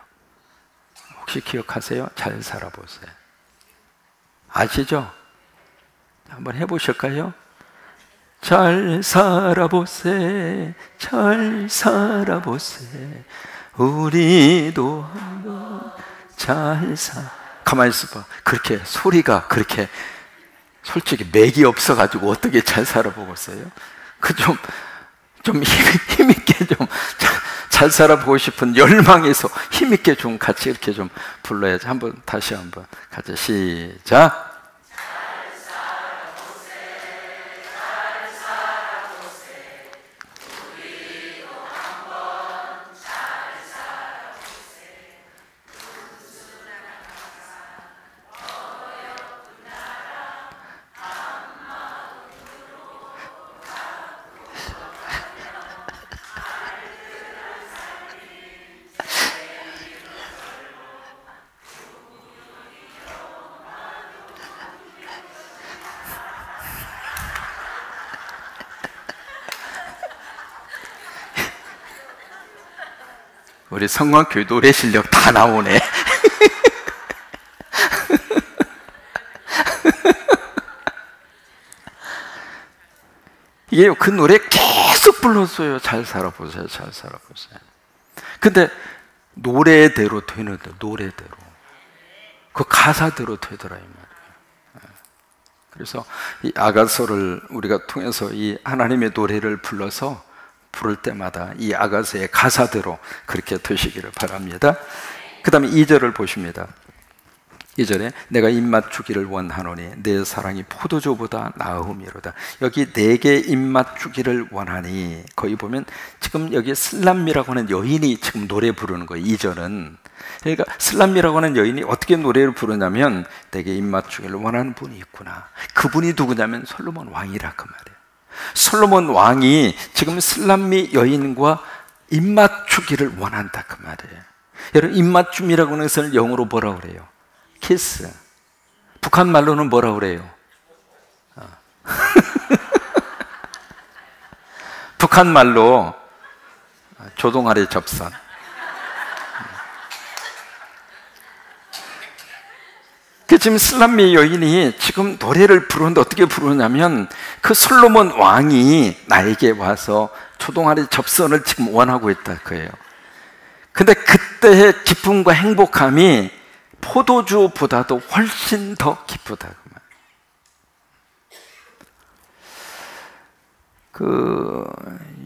혹시 기억하세요? 잘 살아보세요. 아시죠? 한번 해보실까요? 잘 살아보세, 잘 살아보세, 우리도 한번 잘 가만히 있어봐. 그렇게 소리가 그렇게 솔직히 맥이 없어가지고 어떻게 잘 살아보겠어요? 그 좀 힘있게 좀 잘 살아보고 싶은 열망에서 힘있게 좀 같이 이렇게 좀 불러야지. 다시 한번 같이 시작. 우리 성광교회 노래 실력 다 나오네. 이게 그 노래 계속 불렀어요. 잘 살아보세요, 잘 살아보세요. 근데 노래대로 되는데, 노래대로 그 가사대로 되더라 이 말이에요. 그래서 이 아가서를 우리가 통해서 이 하나님의 노래를 불러서 부를 때마다 이 아가서의 가사대로 그렇게 되시기를 바랍니다. 그 다음에 2절을 보십니다. 2절에 내가 입맛 주기를 원하노니 내 사랑이 포도주보다 나음이로다. 여기 내게 입맛 주기를 원하니, 거기 보면 지금 여기 슬람미라고 하는 여인이 지금 노래 부르는 거예요. 2절은. 그러니까 슬람미라고 하는 여인이 어떻게 노래를 부르냐면 내게 입맛 주기를 원하는 분이 있구나. 그분이 누구냐면 솔로몬 왕이라 그 말이에요. 솔로몬 왕이 지금 슬람미 여인과 입맞추기를 원한다 그 말이에요. 여러분, 입맞춤이라고 하는 것을 영어로 뭐라고 그래요? 키스. 북한 말로는 뭐라고 그래요? 북한 말로 조동아리 접선. 지금 슬람미 여인이 지금 노래를 부르는데 어떻게 부르냐면 그 솔로몬 왕이 나에게 와서 초동아리 접선을 지금 원하고 있다 그예요. 근데 그때의 기쁨과 행복함이 포도주보다도 훨씬 더 기쁘다.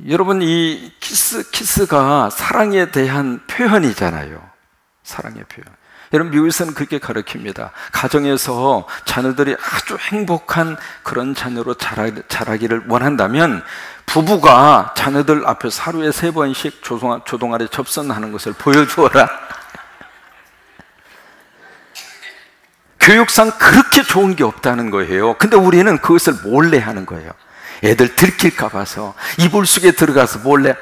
여러분, 이 키스가 사랑에 대한 표현이잖아요. 사랑의 표현. 여러분, 미국에서는 그렇게 가르칩니다. 가정에서 자녀들이 아주 행복한 그런 자녀로 자라기를 원한다면 부부가 자녀들 앞에서 하루에 3번씩 조동아리 접선하는 것을 보여주어라. 교육상 그렇게 좋은 게 없다는 거예요. 근데 우리는 그것을 몰래 하는 거예요. 애들 들킬까 봐서 이불 속에 들어가서 몰래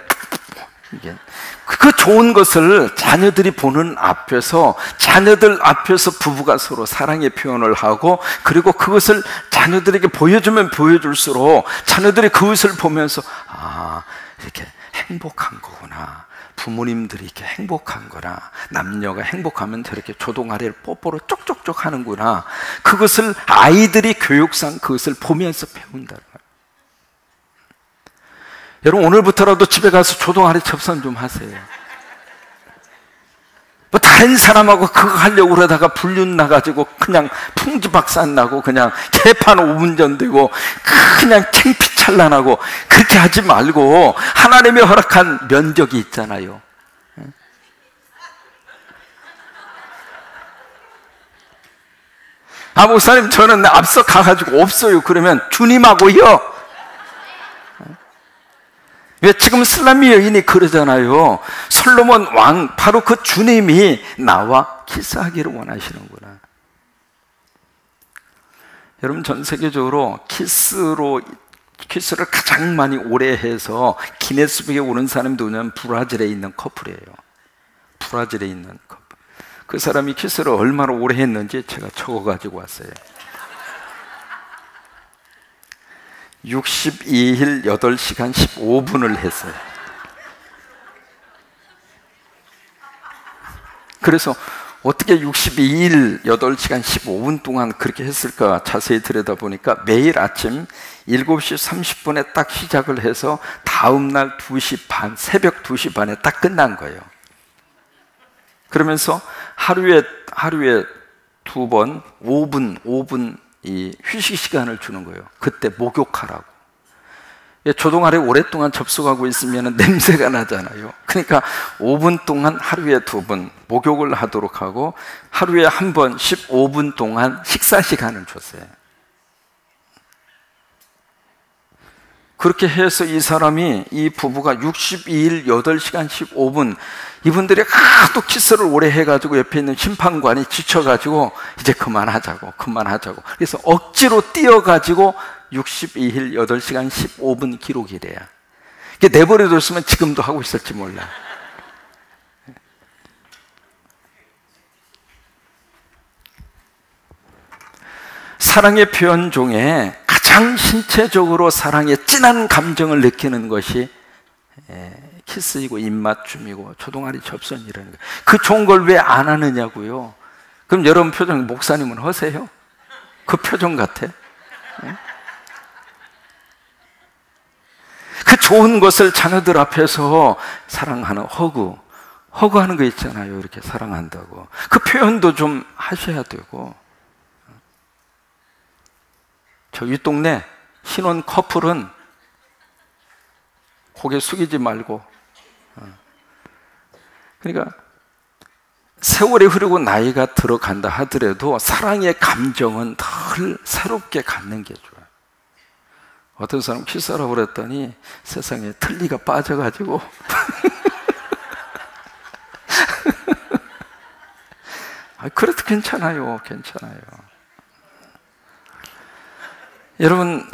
그 좋은 것을 자녀들이 보는 앞에서, 자녀들 앞에서 부부가 서로 사랑의 표현을 하고, 그리고 그것을 자녀들에게 보여주면 보여줄수록 자녀들이 그것을 보면서 이렇게 행복한 거구나, 부모님들이 이렇게 행복한 거나, 남녀가 행복하면 저렇게 조동아리를 뽀뽀로 쪽쪽쪽 하는구나, 그것을 아이들이 교육상 그것을 보면서 배운다. 여러분, 오늘부터라도 집에 가서 조동아리 접선 좀 하세요. 뭐 다른 사람하고 그거 하려고 그러다가 불륜 나가지고 그냥 풍지박산 나고 그냥 개판 5분 전되고 그냥 창피찬란하고 그렇게 하지 말고 하나님이 허락한 면적이 있잖아요. 목사님, 저는 앞서 가가지고 없어요. 그러면 주님하고요. 왜 지금 슬람미 여인이 그러잖아요. 솔로몬 왕, 바로 그 주님이 나와 키스하기를 원하시는구나. 여러분, 전 세계적으로 키스를 가장 많이 오래 해서 기네스북에 오른 사람이 누구냐면 브라질에 있는 커플이에요. 브라질에 있는 커플. 그 사람이 키스를 얼마나 오래 했는지 제가 적어가지고 왔어요. 62일 8시간 15분을 했어요. 그래서 어떻게 62일 8시간 15분 동안 그렇게 했을까 자세히 들여다보니까 매일 아침 7시 30분에 딱 시작을 해서 다음날 2시 반, 새벽 2시 반에 딱 끝난 거예요. 그러면서 하루에 2번 5분 이 휴식 시간을 주는 거예요. 그때 목욕하라고. 조동아래 오랫동안 접속하고 있으면 냄새가 나잖아요. 그러니까 5분 동안 하루에 2번 목욕을 하도록 하고 하루에 한 번 15분 동안 식사 시간을 줬어요. 그렇게 해서 이 부부가 62일 8시간 15분, 이분들이 하도 키스를 오래 해가지고 옆에 있는 심판관이 지쳐가지고 이제 그만하자고. 그래서 억지로 뛰어가지고 62일 8시간 15분 기록이래요. 이게 내버려뒀으면 지금도 하고 있을지 몰라. 사랑의 표현 중에 가장 신체적으로 사랑의 진한 감정을 느끼는 것이 키스이고 입맞춤이고 조동아리 접선이라는 거예요. 그 좋은 걸 왜 안 하느냐고요. 그럼 여러분 표정, 목사님은 하세요? 그 표정 같아? 그 좋은 것을 자녀들 앞에서 사랑하는 허그하는 거 있잖아요. 이렇게 사랑한다고. 그 표현도 좀 하셔야 되고. 저 윗동네 신혼 커플은 고개 숙이지 말고, 그러니까 세월이 흐르고 나이가 들어간다 하더라도 사랑의 감정은 늘 새롭게 갖는 게 좋아요. 어떤 사람 키스하라고 그랬더니 세상에 틀니가 빠져가지고 그래도 괜찮아요. 여러분,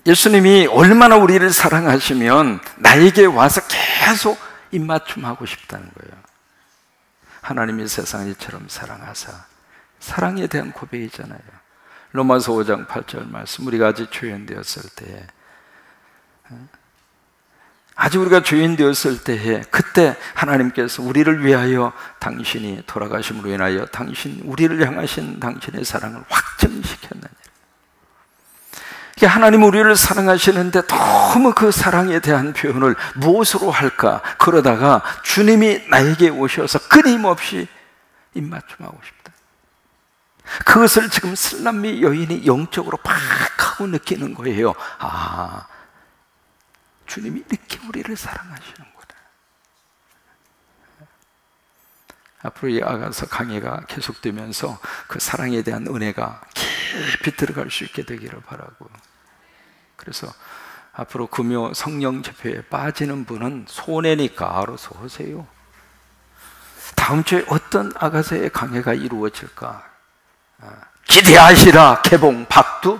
예수님이 얼마나 우리를 사랑하시면 나에게 와서 계속 입맞춤하고 싶다는 거예요. 하나님이 세상을 이처럼 사랑하사, 사랑에 대한 고백이잖아요. 로마서 5장 8절 말씀, 우리가 아직 죄인 되었을 때에, 그때 하나님께서 우리를 위하여 당신이 돌아가심으로 인하여 우리를 향하신 당신의 사랑을 확증시켰느니라. 하나님 우리를 사랑하시는데 너무 그 사랑에 대한 표현을 무엇으로 할까? 그러다가 주님이 나에게 오셔서 끊임없이 입맞춤하고 싶다. 그것을 지금 슬람미 여인이 영적으로 팍 하고 느끼는 거예요. 주님이 이렇게 우리를 사랑하시는구나. 앞으로 이 아가서 강의가 계속되면서 그 사랑에 대한 은혜가 깊이 들어갈 수 있게 되기를 바라고, 그래서 앞으로 금요 성령 집회에 빠지는 분은 손해니까 알아서 하세요. 다음 주에 어떤 아가서의 강해가 이루어질까 기대하시라. 개봉 박두.